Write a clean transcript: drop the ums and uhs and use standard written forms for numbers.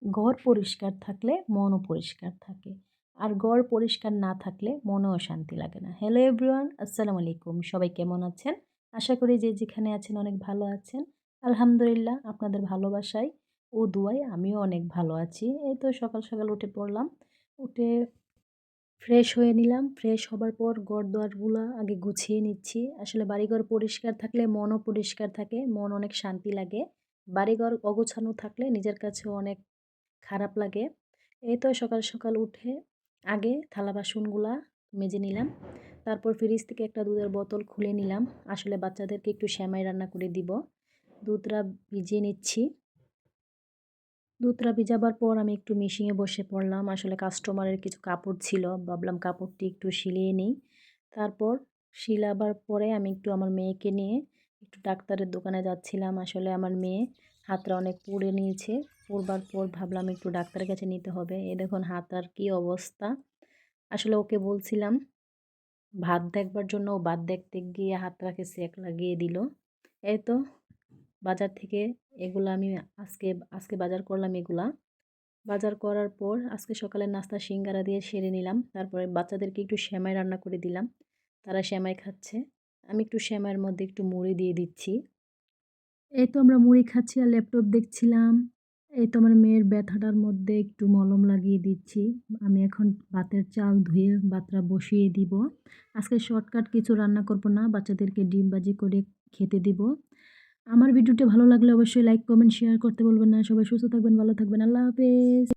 ঘর পরিষ্কার থাকলে মনও পরিষ্কার থাকে, আর ঘর পরিষ্কার না থাকলে মনেও শান্তি লাগে না। হ্যালো এভরিওয়ান, আসসালামু আলাইকুম। সবাই কেমন আছেন? আশা করি যে যেখানে আছেন অনেক ভালো আছেন। আলহামদুলিল্লাহ, আপনাদের ভালোবাসায় ও দুয়ায় আমিও অনেক ভালো আছি। এই তো সকাল সকাল উঠে পড়লাম। উঠে ফ্রেশ হয়ে নিলাম। ফ্রেশ হবার পর ঘর-দুয়ারগুলা আগে গুছিয়ে নিচ্ছি। আসলে বাড়িঘর পরিষ্কার থাকলে মনও পরিষ্কার থাকে, মন অনেক শান্তি লাগে। বাড়িঘর অগোছালো থাকলে নিজের কাছেও অনেক খারাপ লাগে। এই তো সকাল সকাল উঠে আগে থালা বাসনগুলা মেজে নিলাম। তারপর ফ্রিজ থেকে একটা দুধের বোতল খুলে নিলাম। আসলে বাচ্চাদেরকে একটু সেমাই রান্না করে দিব। দুধটা ভিজিয়ে নিচ্ছি। দুধটা ভিজাবার পর আমি একটু মেশিনে বসে পড়লাম। আসলে কাস্টমারের কিছু কাপড় ছিল, ভাবলাম কাপড়টি একটু সিলিয়ে নিই। তারপর সিলাবার পরে আমি একটু আমার মেয়েকে নিয়ে একটু ডাক্তারের দোকানে যাচ্ছিলাম। আসলে আমার মেয়ে হাতটা অনেক পুড়ে নিয়েছে। পুড়বার পর ভাবলাম একটু ডাক্তারের কাছে নিতে হবে। এই দেখুন হাতার কি অবস্থা। আসলে ওকে বলছিলাম ভাত দেখবার জন্য, ও ভাত দেখতে গিয়ে হাতটাকে সেক লাগিয়ে দিল। এই তো বাজার থেকে এগুলা আমি আজকে আজকে বাজার করলাম এগুলা। বাজার করার পর আজকে সকালের নাস্তা সিঙ্গারা দিয়ে সেরে নিলাম। তারপরে বাচ্চাদেরকে একটু সেমাই রান্না করে দিলাম। তারা সেমাই খাচ্ছে। আমি একটু সেমাইয়ের মধ্যে একটু মুড়ি দিয়ে দিচ্ছি। এই তো আমরা মুড়ি খাচ্ছি আর ল্যাপটপ দেখছিলাম। এই তো আমার মেয়ের ব্যথাটার মধ্যে একটু মলম লাগিয়ে দিচ্ছি। আমি এখন ভাতের চাল ধুয়ে ভাতটা বসিয়ে দিব। আজকে শর্টকাট কিছু রান্না করব না, বাচ্চাদেরকে ডিম ভাজি করে খেতে দিব। আমার ভিডিওটা ভালো লাগলে অবশ্যই লাইক, কমেন্ট, শেয়ার করতে বলবেন না। সবাই সুস্থ থাকবেন, ভালো থাকবেন। আল্লাহ হাফেজ।